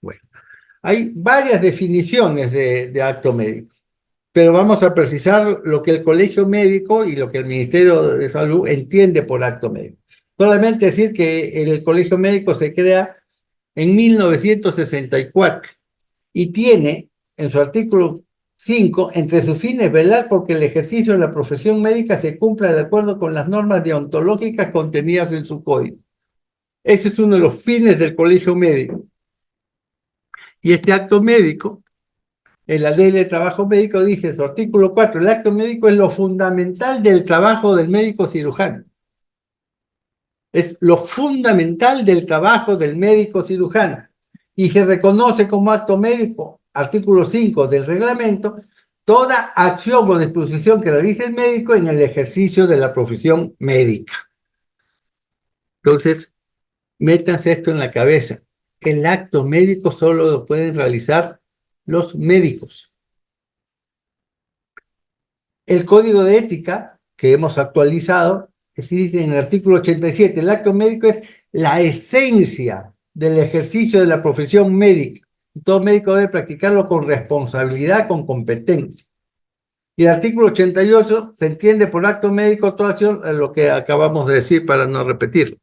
Bueno, hay varias definiciones de acto médico, pero vamos a precisar lo que el Colegio Médico y lo que el Ministerio de Salud entiende por acto médico. Solamente decir que el Colegio Médico se crea en 1964 y tiene en su artículo 5, entre sus fines, velar porque el ejercicio de la profesión médica se cumpla de acuerdo con las normas deontológicas contenidas en su código. Ese es uno de los fines del Colegio Médico. Y este acto médico, en la ley de trabajo médico dice, en su artículo 4, el acto médico es lo fundamental del trabajo del médico cirujano. Es lo fundamental del trabajo del médico cirujano. Y se reconoce como acto médico, artículo 5 del reglamento, toda acción o disposición que realice el médico en el ejercicio de la profesión médica. Entonces, métanse esto en la cabeza. El acto médico solo lo pueden realizar los médicos. El código de ética que hemos actualizado, dice en el artículo 87, el acto médico es la esencia del ejercicio de la profesión médica. Todo médico debe practicarlo con responsabilidad, con competencia. Y el artículo 88 se entiende por acto médico toda acción, lo que acabamos de decir para no repetirlo.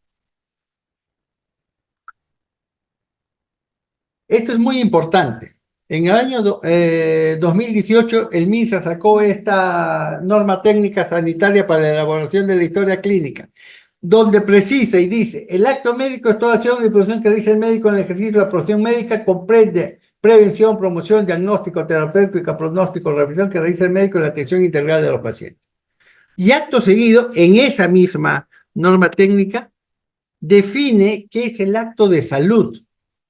Esto es muy importante. En el año 2018, el MINSA sacó esta norma técnica sanitaria para la elaboración de la historia clínica, donde precisa y dice, el acto médico es toda acción y disposición que realiza el médico en el ejercicio de la profesión médica, comprende prevención, promoción, diagnóstico, terapéutica, pronóstico, revisión que realiza el médico en la atención integral de los pacientes. Y acto seguido, en esa misma norma técnica, define qué es el acto de salud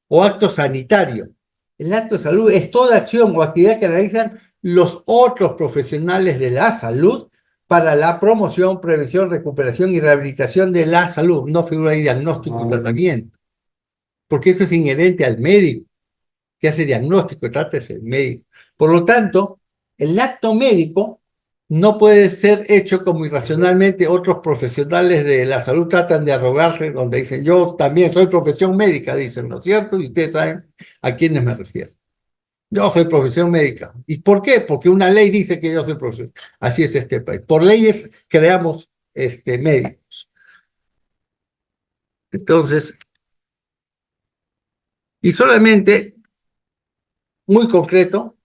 o acto sanitario. El acto de salud es toda acción o actividad que realizan los otros profesionales de la salud para la promoción, prevención, recuperación y rehabilitación de la salud. No figura ahí diagnóstico y tratamiento, porque eso es inherente al médico que hace diagnóstico y trata es el médico. Por lo tanto, el acto médico no puede ser hecho como irracionalmente otros profesionales de la salud tratan de arrogarse, donde dicen, yo también soy profesión médica, dicen, ¿no es cierto? Y ustedes saben a quiénes me refiero. Yo soy profesión médica. ¿Y por qué? Porque una ley dice que yo soy profesión. Así es este país. Por leyes creamos médicos. Entonces, y solamente, muy concreto,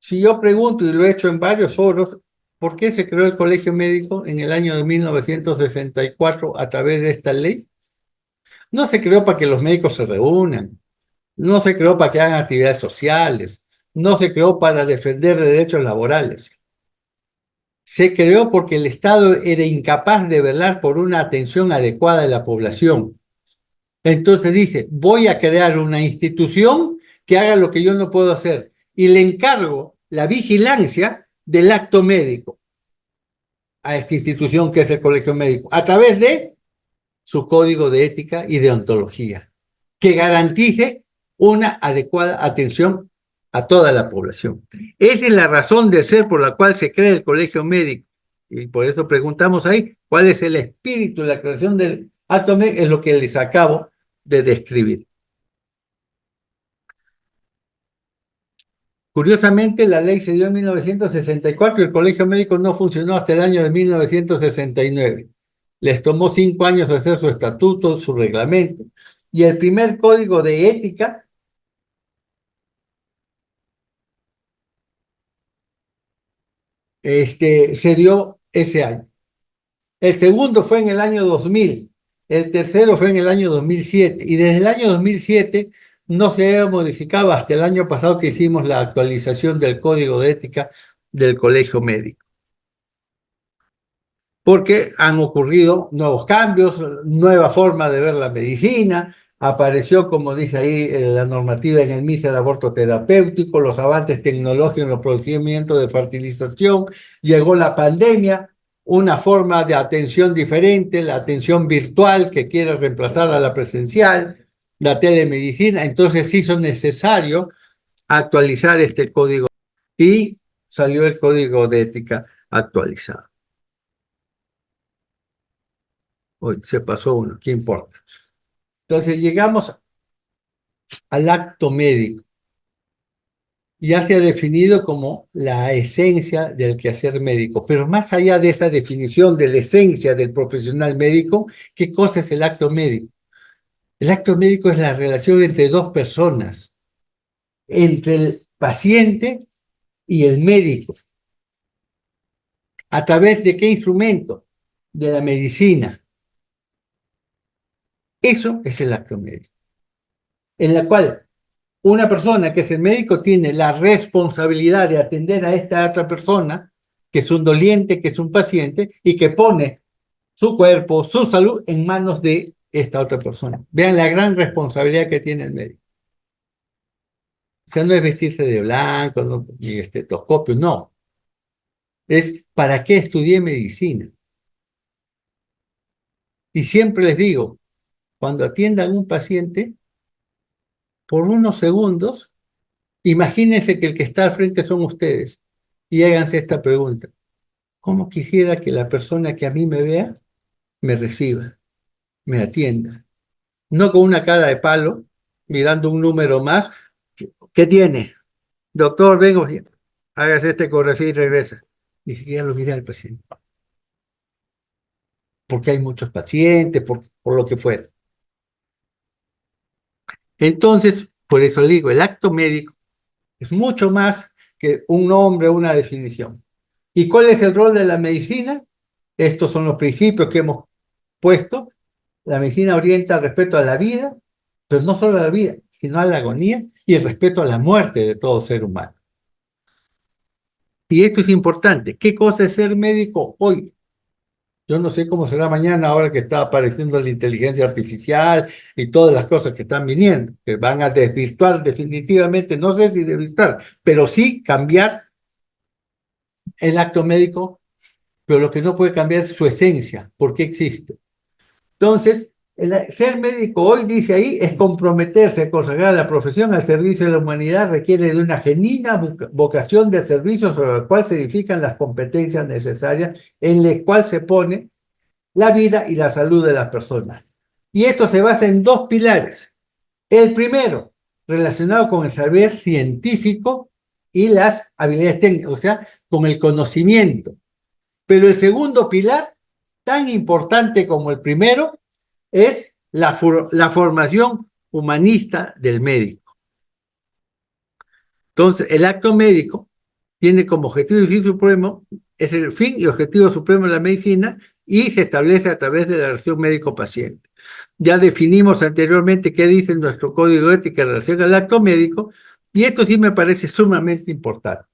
si yo pregunto, y lo he hecho en varios foros, ¿por qué se creó el colegio médico en el año de 1964 a través de esta ley? No se creó para que los médicos se reúnan, no se creó para que hagan actividades sociales, no se creó para defender derechos laborales. Se creó porque el Estado era incapaz de velar por una atención adecuada de la población. Entonces dice, voy a crear una institución que haga lo que yo no puedo hacer y le encargo la vigilancia del acto médico a esta institución que es el Colegio Médico, a través de su código de ética y de ontología, que garantice una adecuada atención a toda la población. Esa es la razón de ser por la cual se crea el Colegio Médico. Y por eso preguntamos ahí, ¿cuál es el espíritu de la creación del acto médico? Es lo que les acabo de describir. Curiosamente, la ley se dio en 1964 y el Colegio Médico no funcionó hasta el año de 1969. Les tomó 5 años hacer su estatuto, su reglamento. Y el primer código de ética se dio ese año. El segundo fue en el año 2000. El tercero fue en el año 2007. Y desde el año 2007 no se había modificado hasta el año pasado que hicimos la actualización del código de ética del Colegio Médico. Porque han ocurrido nuevos cambios, nueva forma de ver la medicina, apareció, como dice ahí, la normativa en el MIS del aborto terapéutico, los avances tecnológicos en los procedimientos de fertilización, llegó la pandemia, una forma de atención diferente, la atención virtual que quiere reemplazar a la presencial, la telemedicina, entonces hizo necesario actualizar este código y salió el código de ética actualizado. Hoy se pasó uno, ¿qué importa? Entonces llegamos al acto médico. Ya se ha definido como la esencia del quehacer médico, pero más allá de esa definición de la esencia del profesional médico, ¿qué cosa es el acto médico? El acto médico es la relación entre dos personas, entre el paciente y el médico. ¿A través de qué instrumento? De la medicina. Eso es el acto médico, en la cual una persona que es el médico tiene la responsabilidad de atender a esta otra persona, que es un doliente, que es un paciente, y que pone su cuerpo, su salud en manos de esta otra persona. Vean la gran responsabilidad que tiene el médico. O sea, no es vestirse de blanco, no, ni estetoscopio, no. Es para qué estudié medicina. Y siempre les digo, cuando atiendan a un paciente, por unos segundos, imagínense que el que está al frente son ustedes y háganse esta pregunta. ¿Cómo quisiera que la persona que a mí me vea me reciba, me atienda? No con una cara de palo, mirando un número más. ¿Qué tiene? Doctor, vengo, hágase este ecografía y regresa. Ni siquiera lo mira al paciente, porque hay muchos pacientes, por lo que fuera. Entonces, por eso le digo, el acto médico es mucho más que un nombre o una definición. ¿Y cuál es el rol de la medicina? Estos son los principios que hemos puesto. La medicina orienta al respeto a la vida, pero no solo a la vida, sino a la agonía y el respeto a la muerte de todo ser humano. Y esto es importante. ¿Qué cosa es ser médico hoy? Yo no sé cómo será mañana, ahora que está apareciendo la inteligencia artificial y todas las cosas que están viniendo, que van a desvirtuar definitivamente, no sé si desvirtuar, pero sí cambiar el acto médico, pero lo que no puede cambiar es su esencia, por qué existe. Entonces, ser médico hoy, dice ahí, es comprometerse a consagrar la profesión al servicio de la humanidad, requiere de una genuina vocación de servicio sobre la cual se edifican las competencias necesarias, en la cual se pone la vida y la salud de las personas. Y esto se basa en dos pilares. El primero, relacionado con el saber científico y las habilidades técnicas, o sea, con el conocimiento. Pero el segundo pilar, tan importante como el primero, es la formación humanista del médico. Entonces, el acto médico tiene como objetivo y fin supremo, es el fin y objetivo supremo de la medicina y se establece a través de la relación médico-paciente. Ya definimos anteriormente qué dice nuestro código de ética en relación al acto médico y esto sí me parece sumamente importante.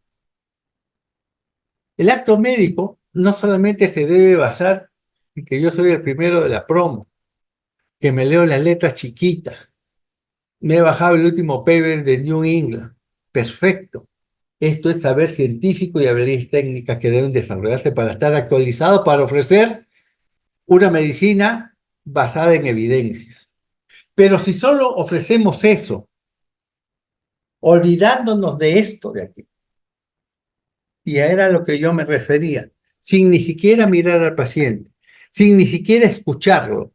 El acto médico no solamente se debe basar en que yo soy el primero de la promo, que me leo las letras chiquitas, me he bajado el último paper de New England. Perfecto. Esto es saber científico y habilidades técnicas que deben desarrollarse para estar actualizados, para ofrecer una medicina basada en evidencias. Pero si solo ofrecemos eso, olvidándonos de esto de aquí, y era a lo que yo me refería, sin ni siquiera mirar al paciente, sin ni siquiera escucharlo,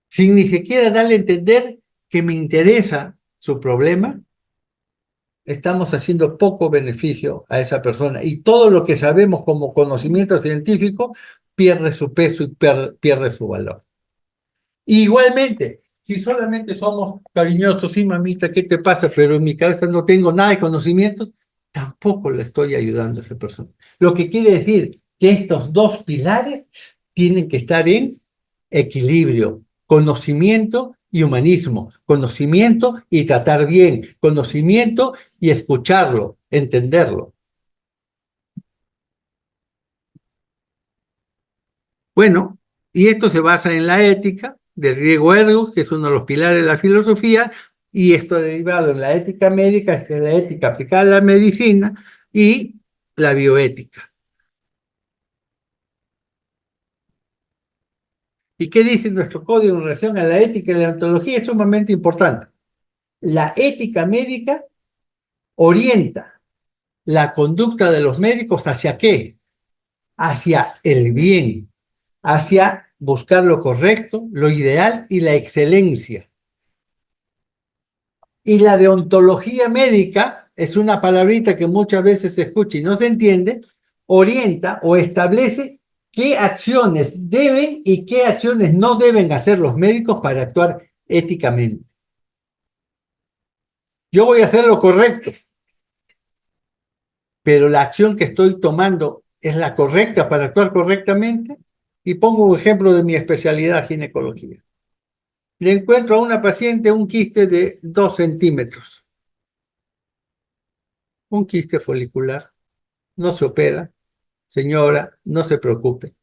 sin ni siquiera darle a entender que me interesa su problema, estamos haciendo poco beneficio a esa persona. Y todo lo que sabemos como conocimiento científico pierde su peso y pierde su valor. Igualmente, si solamente somos cariñosos, sí, mamita, ¿qué te pasa? Pero en mi cabeza no tengo nada de conocimientos, tampoco le estoy ayudando a esa persona. Lo que quiere decir que estos dos pilares tienen que estar en equilibrio, conocimiento y humanismo, conocimiento y tratar bien, conocimiento y escucharlo, entenderlo. Bueno, y esto se basa en la ética del griego ergo, que es uno de los pilares de la filosofía, y esto derivado en la ética médica, que es la ética aplicada a la medicina, y la bioética. ¿Y qué dice nuestro código en relación a la ética y la ontología? Es sumamente importante. La ética médica orienta la conducta de los médicos hacia qué? Hacia el bien, hacia buscar lo correcto, lo ideal y la excelencia. Y la deontología médica es una palabrita que muchas veces se escucha y no se entiende, orienta o establece qué acciones deben y qué acciones no deben hacer los médicos para actuar éticamente. Yo voy a hacer lo correcto, pero la acción que estoy tomando es la correcta para actuar correctamente. Y pongo un ejemplo de mi especialidad, ginecología. Le encuentro a una paciente un quiste de 2 centímetros, un quiste folicular, no se opera, señora, no se preocupe,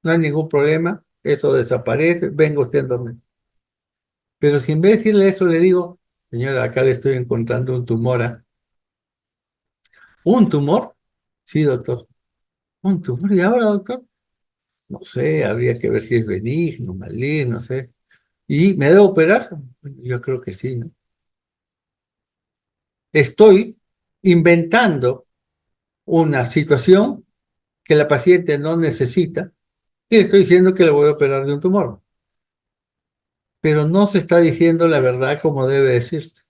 no hay ningún problema, eso desaparece, venga usted en 2 meses. Pero si en vez de decirle eso le digo, señora, acá le estoy encontrando un tumor. ¿Un tumor? Sí, doctor. ¿Un tumor? ¿Y ahora, doctor? No sé, habría que ver si es benigno, maligno, no sé. ¿Y me debo operar? Yo creo que sí, ¿no? Estoy inventando una situación que la paciente no necesita y le estoy diciendo que le voy a operar de un tumor. Pero no se está diciendo la verdad como debe decirse.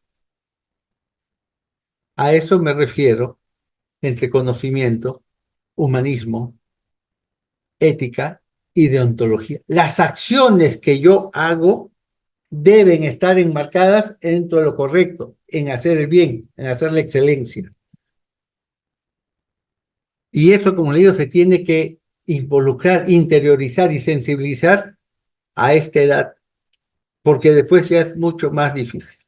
A eso me refiero entre conocimiento, humanismo, ética y deontología. Las acciones que yo hago deben estar enmarcadas dentro de lo correcto, en hacer el bien, en hacer la excelencia. Y eso, como le digo, se tiene que involucrar, interiorizar y sensibilizar a esta edad, porque después ya es mucho más difícil.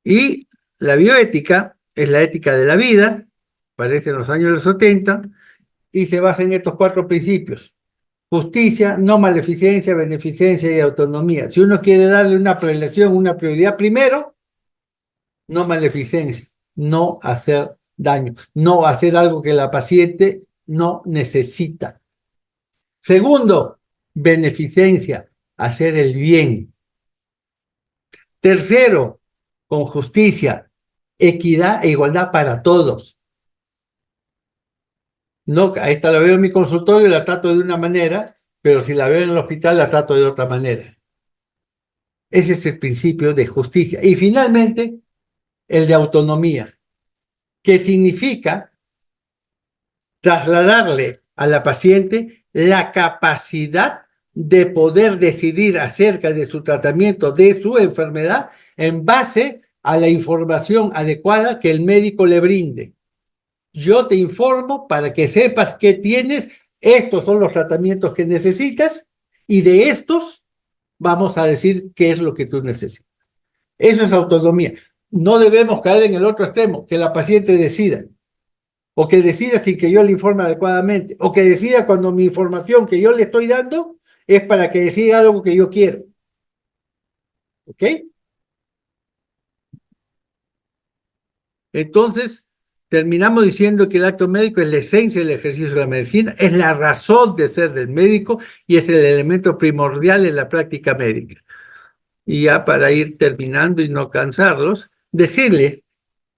Y la bioética es la ética de la vida, aparece en los años 70, y se basa en estos 4 principios. Justicia, no maleficencia, beneficencia y autonomía. Si uno quiere darle una prelación, una prioridad primero, no maleficencia, no hacer daño, no hacer algo que la paciente no necesita. Segundo, beneficencia, hacer el bien. Tercero, con justicia, equidad e igualdad para todos. No, a esta la veo en mi consultorio y la trato de una manera, pero si la veo en el hospital la trato de otra manera. Ese es el principio de justicia. Y finalmente, el de autonomía, que significa trasladarle a la paciente la capacidad de poder decidir acerca de su tratamiento, de su enfermedad, en base a la información adecuada que el médico le brinde. Yo te informo para que sepas qué tienes, estos son los tratamientos que necesitas y de estos vamos a decir qué es lo que tú necesitas. Eso es autonomía. No debemos caer en el otro extremo, que la paciente decida, o que decida sin que yo le informe adecuadamente, o que decida cuando mi información que yo le estoy dando es para que decida algo que yo quiero. ¿Ok? Entonces, terminamos diciendo que el acto médico es la esencia del ejercicio de la medicina, es la razón de ser del médico y es el elemento primordial en la práctica médica. Y ya para ir terminando y no cansarlos, decirle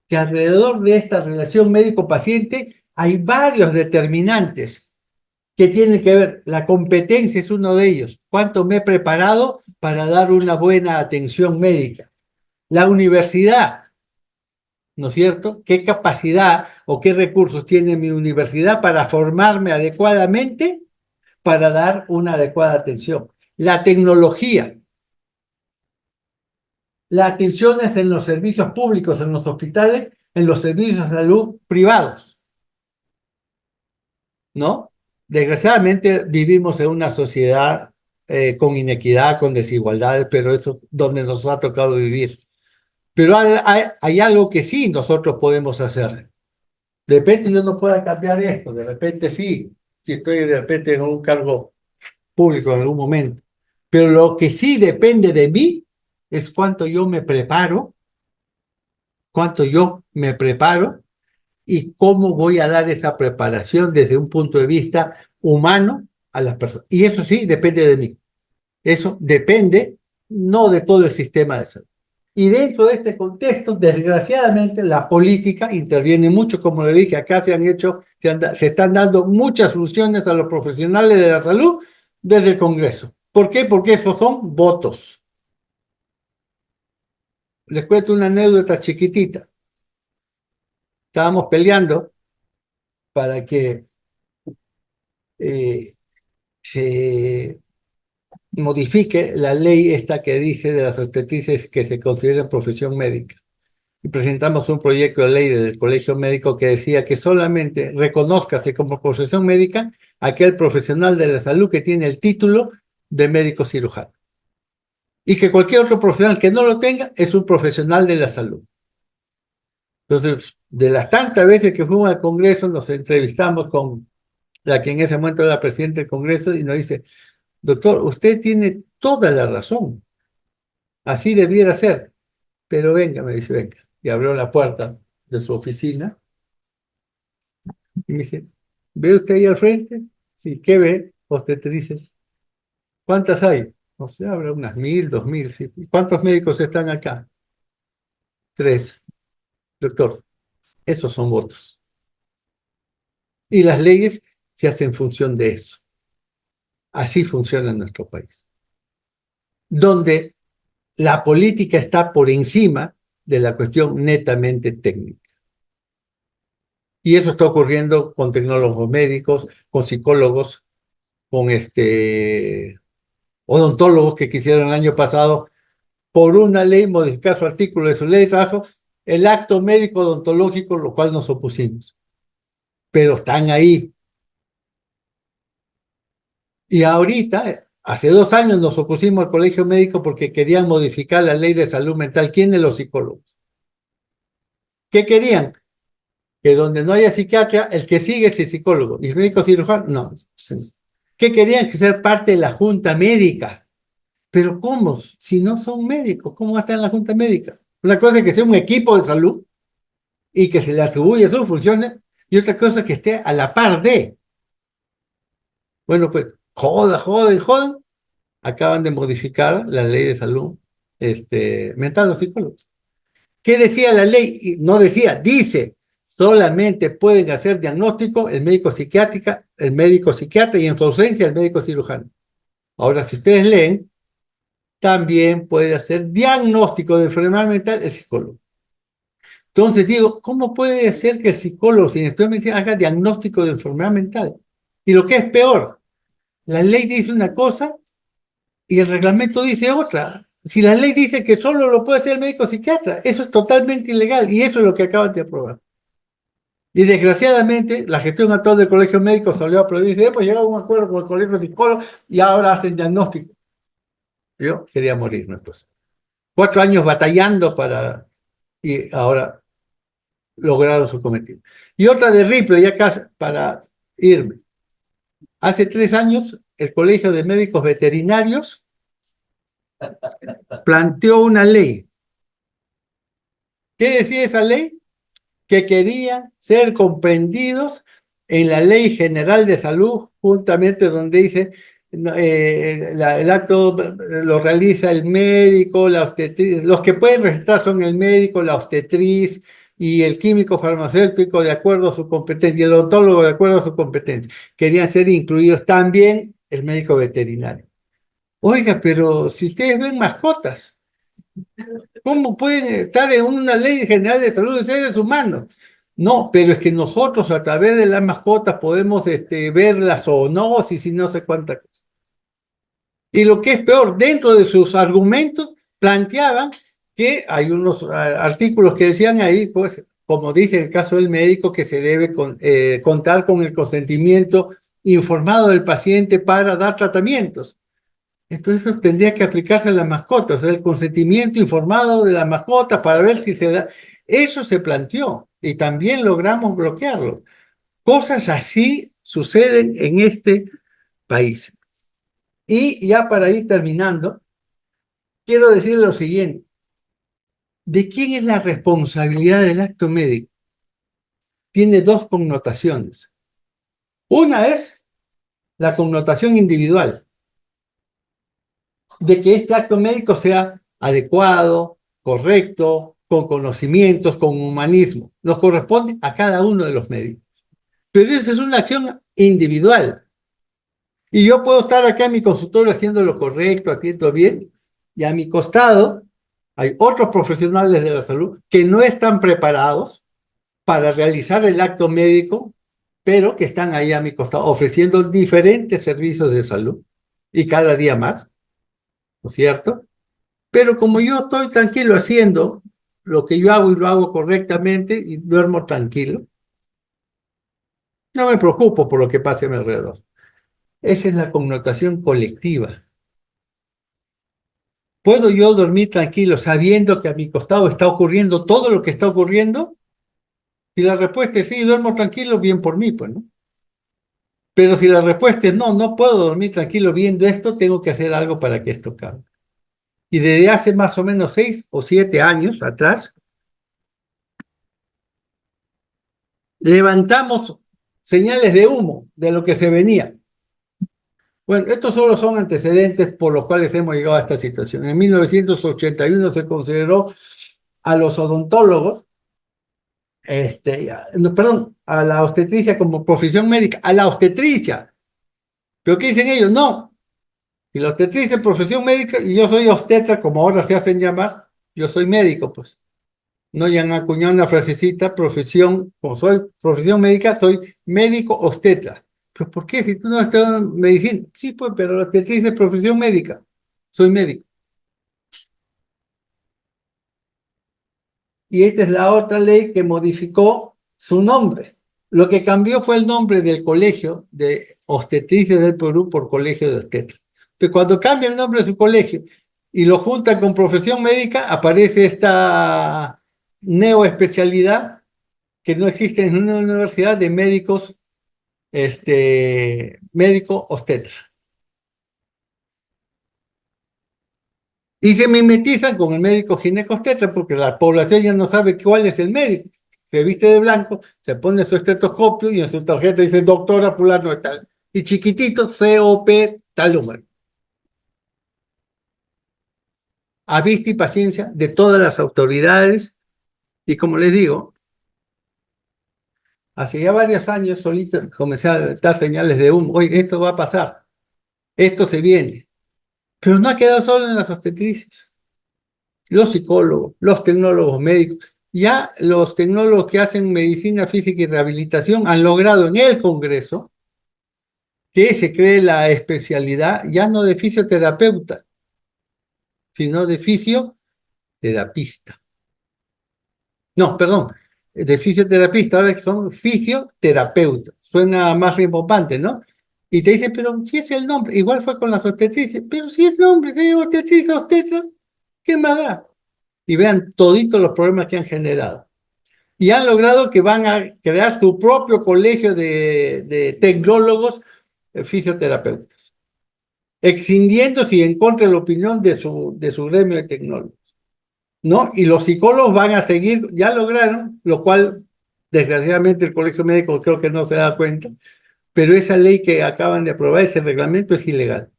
que alrededor de esta relación médico-paciente hay varios determinantes que tienen que ver. La competencia es uno de ellos. ¿Cuánto me he preparado para dar una buena atención médica? La universidad, ¿no es cierto? ¿Qué capacidad o qué recursos tiene mi universidad para formarme adecuadamente para dar una adecuada atención? La tecnología, la atención es en los servicios públicos, en los hospitales, en los servicios de salud privados, ¿no? Desgraciadamente vivimos en una sociedad con inequidad, con desigualdades, pero eso es donde nos ha tocado vivir. Pero hay algo que sí nosotros podemos hacer. De repente yo no pueda cambiar esto, de repente sí, si estoy de repente en un cargo público en algún momento. Pero lo que sí depende de mí es cuánto yo me preparo y cómo voy a dar esa preparación desde un punto de vista humano a las personas. Y eso sí depende de mí. Eso depende no de todo el sistema de salud. Y dentro de este contexto, desgraciadamente, la política interviene mucho, como le dije, acá se están dando muchas funciones a los profesionales de la salud desde el Congreso. ¿Por qué? Porque esos son votos. Les cuento una anécdota chiquitita. Estábamos peleando para que eh, se modifique la ley esta que dice de las obstetrices que se consideran profesión médica. Y presentamos un proyecto de ley del Colegio Médico que decía que solamente reconózcase como profesión médica aquel profesional de la salud que tiene el título de médico cirujano. Y que cualquier otro profesional que no lo tenga es un profesional de la salud. Entonces, de las tantas veces que fuimos al Congreso, nos entrevistamos con la que en ese momento era la presidenta del Congreso y nos dice, doctor, usted tiene toda la razón, así debiera ser, pero venga, me dice, venga. Y abrió la puerta de su oficina y me dice, ¿ve usted ahí al frente? Sí, ¿qué ve? Obstetrices. ¿Cuántas hay? No sé, habrá unas 1000, 2000. Sí. ¿Y cuántos médicos están acá? 3. Doctor, esos son votos. Y las leyes se hacen en función de eso. Así funciona en nuestro país. Donde la política está por encima de la cuestión netamente técnica. Y eso está ocurriendo con tecnólogos médicos, con psicólogos, con odontólogos que quisieron el año pasado, por una ley, modificar su artículo de su ley de trabajo, el acto médico odontológico, lo cual nos opusimos. Pero están ahí. Y ahorita, hace 2 años nos opusimos al colegio médico porque querían modificar la ley de salud mental. ¿Quiénes los psicólogos? ¿Qué querían? Que donde no haya psiquiatría, el que sigue es el psicólogo. ¿Y el médico cirujano? No. ¿Qué querían? Que ser parte de la junta médica. Pero ¿cómo? Si no son médicos, ¿cómo va a estar en la junta médica? Una cosa es que sea un equipo de salud y que se le atribuya sus funciones, y otra cosa es que esté a la par de. Bueno, pues, jodan. Acaban de modificar la ley de salud mental, los psicólogos. ¿Qué decía la ley? No decía, dice, solamente pueden hacer diagnóstico el médico psiquiatra y en su ausencia el médico cirujano. Ahora, si ustedes leen, también puede hacer diagnóstico de enfermedad mental el psicólogo. Entonces digo, ¿cómo puede ser que el psicólogo, sin estudiar medicina, haga diagnóstico de enfermedad mental? Y lo que es peor, la ley dice una cosa y el reglamento dice otra. Si la ley dice que solo lo puede hacer el médico psiquiatra, eso es totalmente ilegal y eso es lo que acaban de aprobar. Y desgraciadamente, la gestión actual del colegio médico salió a aplaudir y dice, pues llegamos a un acuerdo con el colegio psicólogo y ahora hacen diagnóstico. Yo quería morirme, pues. 4 años batallando y ahora lograron su cometido. Y otra de Ripley, ya casi para irme. Hace 3 años, el Colegio de Médicos Veterinarios planteó una ley. ¿Qué decía esa ley? Que querían ser comprendidos en la Ley General de Salud, juntamente donde dice el acto lo realiza el médico, la obstetriz, los que pueden recetar son el médico, la obstetriz y el químico farmacéutico de acuerdo a su competencia, y el odontólogo de acuerdo a su competencia. Querían ser incluidos también el médico veterinario. Oiga, pero si ustedes ven mascotas, ¿cómo pueden estar en una ley general de salud de seres humanos? No, pero es que nosotros a través de las mascotas podemos ver la zoonosis y no sé cuántas cosas. Y lo que es peor, dentro de sus argumentos planteaban que hay unos artículos que decían ahí, pues, como dice el caso del médico, que se debe contar con el consentimiento informado del paciente para dar tratamientos. Entonces eso tendría que aplicarse a las mascotas, o sea, el consentimiento informado de las mascotas para ver si se da. Eso se planteó y también logramos bloquearlo. Cosas así suceden en este país. Y ya para ir terminando, quiero decir lo siguiente. ¿De quién es la responsabilidad del acto médico? Tiene 2 connotaciones. Una es la connotación individual, de que este acto médico sea adecuado, correcto, con conocimientos, con humanismo. Nos corresponde a cada uno de los médicos. Pero esa es una acción individual. Y yo puedo estar acá en mi consultorio haciendo lo correcto, atiendo bien, y a mi costado hay otros profesionales de la salud que no están preparados para realizar el acto médico, pero que están ahí a mi costado ofreciendo diferentes servicios de salud y cada día más, ¿no es cierto? Pero como yo estoy tranquilo haciendo lo que yo hago y lo hago correctamente y duermo tranquilo, no me preocupo por lo que pase a mi alrededor. Esa es la connotación colectiva. ¿Puedo yo dormir tranquilo sabiendo que a mi costado está ocurriendo todo lo que está ocurriendo? Si la respuesta es sí, duermo tranquilo, bien por mí, pues, ¿no? Pero si la respuesta es no, no puedo dormir tranquilo viendo esto, tengo que hacer algo para que esto cambie. Y desde hace más o menos 6 o 7 años atrás, levantamos señales de humo de lo que se venía. Bueno, estos solo son antecedentes por los cuales hemos llegado a esta situación. En 1981 se consideró a los odontólogos, no, perdón, a la obstetricia como profesión médica, a la obstetricia. ¿Pero qué dicen ellos? No, si la obstetricia es profesión médica y yo soy obstetra, como ahora se hacen llamar, yo soy médico, pues. No, ya han acuñado una frasecita, profesión, como soy profesión médica, soy médico obstetra. ¿Pero por qué? Si tú no has estudiado en medicina. Sí, pues, pero la obstetricia es profesión médica. Soy médico. Y esta es la otra ley que modificó su nombre. Lo que cambió fue el nombre del colegio de obstetrices del Perú por colegio de obstetras. Entonces, cuando cambia el nombre de su colegio y lo junta con profesión médica, aparece esta neoespecialidad que no existe en una universidad de médicos, médico obstetra. Y se mimetizan con el médico ginecobstetra porque la población ya no sabe cuál es el médico. Se viste de blanco, se pone su estetoscopio y en su tarjeta dice doctora fulano de tal. Y chiquitito, COP, tal número. A vista y paciencia de todas las autoridades. Y como les digo, hace ya varios años solito comencé a dar señales de humo. Oye, esto va a pasar, esto se viene. Pero no ha quedado solo en las obstetrices. Los psicólogos, los tecnólogos médicos, ya los tecnólogos que hacen medicina física y rehabilitación han logrado en el Congreso que se cree la especialidad ya no de fisioterapeuta, sino de fisioterapista. No, perdón, de fisioterapista, ahora que son fisioterapeutas. Suena más rimbombante, ¿no? Y te dicen, pero si es el nombre, igual fue con las obstetrices, pero si es nombre de obstetriz, obstetra, ¿qué más da? Y vean toditos los problemas que han generado. Y han logrado que van a crear su propio colegio de tecnólogos fisioterapeutas, excindiéndose y en contra de la opinión de su gremio de tecnólogos, ¿no? Y los psicólogos van a seguir, ya lograron, lo cual desgraciadamente el colegio médico creo que no se da cuenta, pero esa ley que acaban de aprobar, ese reglamento es ilegal,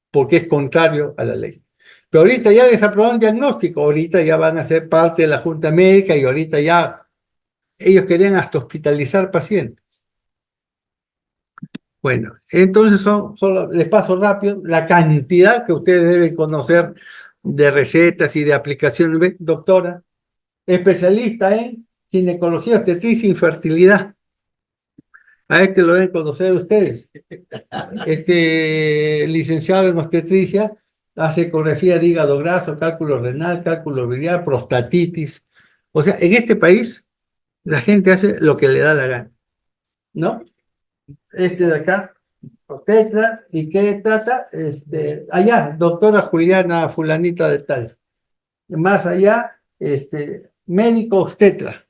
porque es contrario a la ley. Pero ahorita ya les aprobaron diagnóstico, ahorita ya van a ser parte de la Junta Médica y ahorita ya ellos querían hasta hospitalizar pacientes. Bueno, entonces solo les paso rápido la cantidad que ustedes deben conocer de recetas y de aplicaciones. ¿Ve? Doctora, especialista en ginecología, obstetricia y infertilidad. A este lo deben conocer ustedes. Licenciado en obstetricia, hace ecografía de hígado graso, cálculo renal, cálculo biliar, prostatitis. O sea, en este país la gente hace lo que le da la gana, ¿no? Este de acá, obstetra, ¿y qué trata? Allá, doctora Juliana fulanita de tal. Más allá, médico obstetra.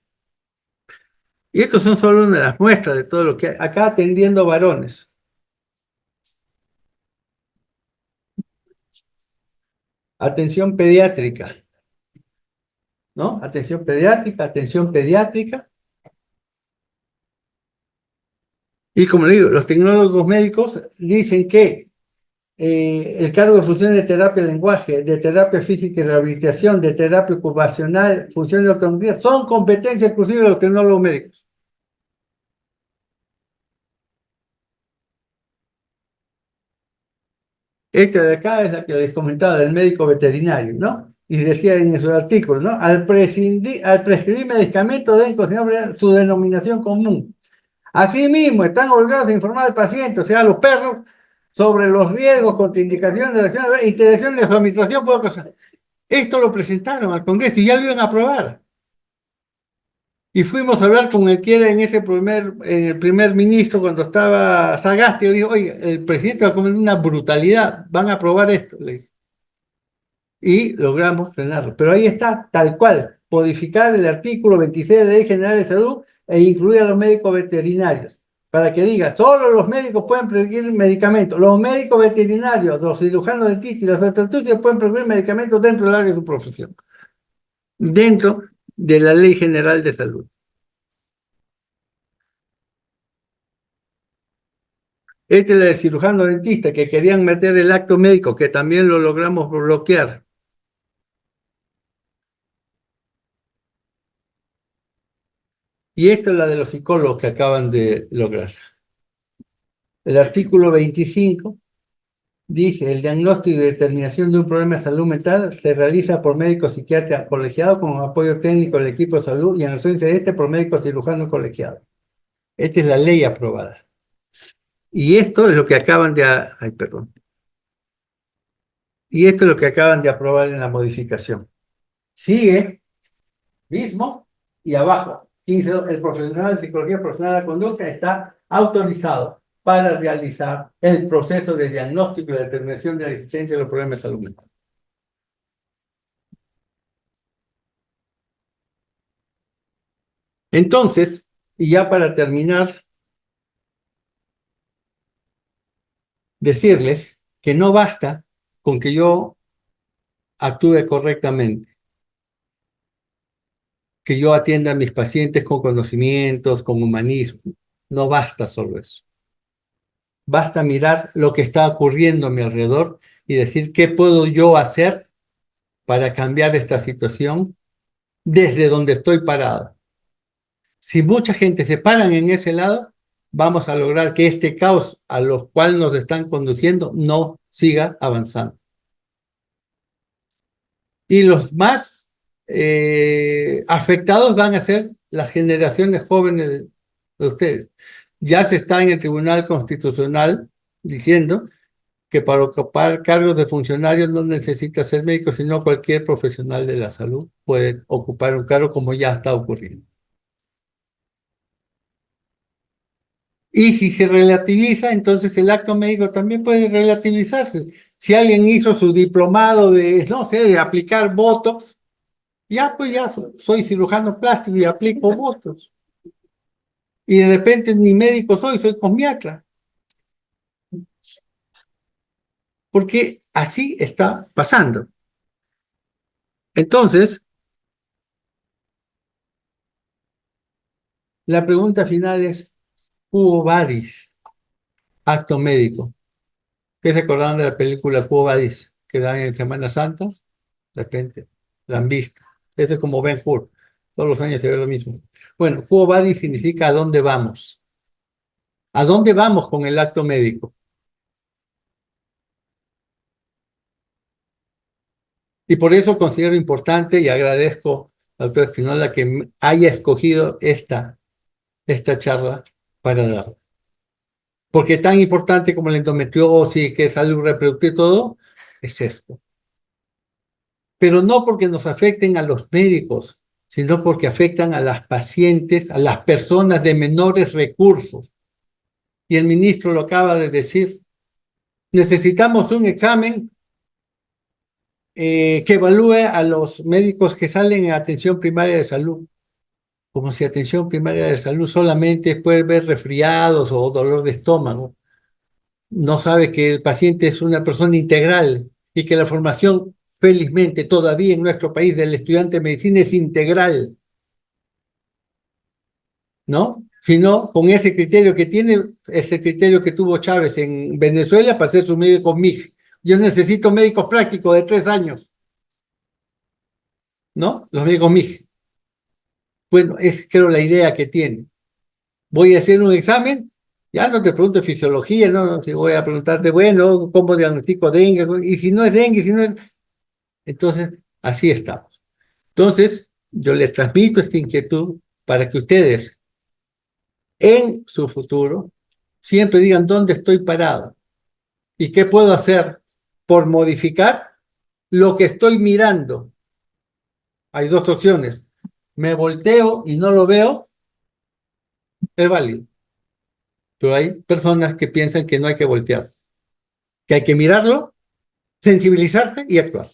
Y estos son solo una de las muestras de todo lo que hay. Acá atendiendo varones. Atención pediátrica, ¿no? Atención pediátrica. Y como le digo, los tecnólogos médicos dicen que el cargo de función de terapia de lenguaje, de terapia física y rehabilitación, de terapia ocupacional, función de autonomía, son competencias exclusivas de los tecnólogos médicos. Esta de acá es la que les comentaba del médico veterinario, ¿no? Y decía en su artículo, ¿no? Al prescribir medicamentos deben considerar su denominación común. Asimismo, están obligados a informar al paciente, o sea, a los perros, sobre los riesgos, contraindicaciones de la acción, interacción de su administración, por cosas. Esto lo presentaron al Congreso y ya lo iban a aprobar. Y fuimos a hablar con el que era en ese el primer ministro cuando estaba Sagasti. Le dijo, oye, el presidente va a cometer una brutalidad, van a aprobar esto. Le dije. Y logramos frenarlo. Pero ahí está, tal cual, modificar el artículo 26 de la Ley General de Salud e incluir a los médicos veterinarios. Para que diga, solo los médicos pueden prescribir medicamentos. Los médicos veterinarios, los cirujanos dentistas y los obstetríticos pueden prescribir medicamentos dentro del área de su profesión. Dentro de la Ley General de Salud. Este es el cirujano dentista que querían meter el acto médico, que también lo logramos bloquear. Y esta es la de los psicólogos que acaban de lograr. El artículo 25 dice, el diagnóstico y determinación de un problema de salud mental se realiza por médico psiquiatra colegiado con apoyo técnico del equipo de salud y en ausencia de este por médico cirujano colegiado. Esta es la ley aprobada. Y esto es lo que acaban de... Ay, perdón. Y esto es lo que acaban de aprobar en la modificación. Sigue mismo y abajo. El profesional de psicología profesional de la conducta está autorizado para realizar el proceso de diagnóstico y determinación de la existencia de los problemas de salud mental. Entonces, y ya para terminar, decirles que no basta con que yo actúe correctamente, que yo atienda a mis pacientes con conocimientos, con humanismo. No basta solo eso. Basta mirar lo que está ocurriendo a mi alrededor y decir qué puedo yo hacer para cambiar esta situación desde donde estoy parado. Si mucha gente se paran en ese lado, vamos a lograr que este caos a lo cual nos están conduciendo no siga avanzando. Y los más afectados van a ser las generaciones jóvenes de ustedes. Ya se está en el Tribunal Constitucional diciendo que para ocupar cargos de funcionarios no necesita ser médico, sino cualquier profesional de la salud puede ocupar un cargo como ya está ocurriendo. Y si se relativiza, entonces el acto médico también puede relativizarse. Si alguien hizo su diplomado de, no sé, de aplicar Botox, ya pues ya soy cirujano plástico y aplico Botox. Y de repente ni médico soy cosmiatra. Porque así está pasando. Entonces, la pregunta final es, ¿Quo vadis? Acto médico. ¿Qué se acordaron de la película Quo vadis? Que dan en Semana Santa, de repente, la han visto. Eso es como Ben-Hur. Todos los años se ve lo mismo. Bueno, Quo vadis significa ¿a dónde vamos? ¿A dónde vamos con el acto médico? Y por eso considero importante y agradezco al doctor Espinola que haya escogido esta charla para dar. Porque tan importante como la endometriosis, que es salud reproductiva y todo, es esto. Pero no porque nos afecten a los médicos, sino porque afectan a las pacientes, a las personas de menores recursos. Y el ministro lo acaba de decir. Necesitamos un examen que evalúe a los médicos que salen en atención primaria de salud. Como si atención primaria de salud solamente puede ver resfriados o dolor de estómago. No sabe que el paciente es una persona integral y que la formación, felizmente, todavía en nuestro país del estudiante de medicina es integral, ¿no? Sino con ese criterio que tiene, ese criterio que tuvo Chávez en Venezuela para ser su médico MIG. Yo necesito médicos prácticos de 3 años, ¿no? Los médicos MIG. Bueno, es creo la idea que tiene. Voy a hacer un examen Ya no te pregunto fisiología, no, si voy a preguntarte, bueno, ¿cómo diagnostico dengue? Y si no es dengue, si no es... Entonces, así estamos. Entonces, yo les transmito esta inquietud para que ustedes, en su futuro, siempre digan dónde estoy parado y qué puedo hacer por modificar lo que estoy mirando. Hay dos opciones. Me volteo y no lo veo, es válido. Pero hay personas que piensan que no hay que voltearse, que hay que mirarlo, sensibilizarse y actuar.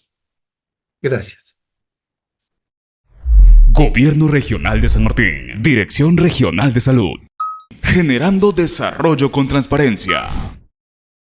Gracias. Gobierno Regional de San Martín. Dirección Regional de Salud. Generando desarrollo con transparencia.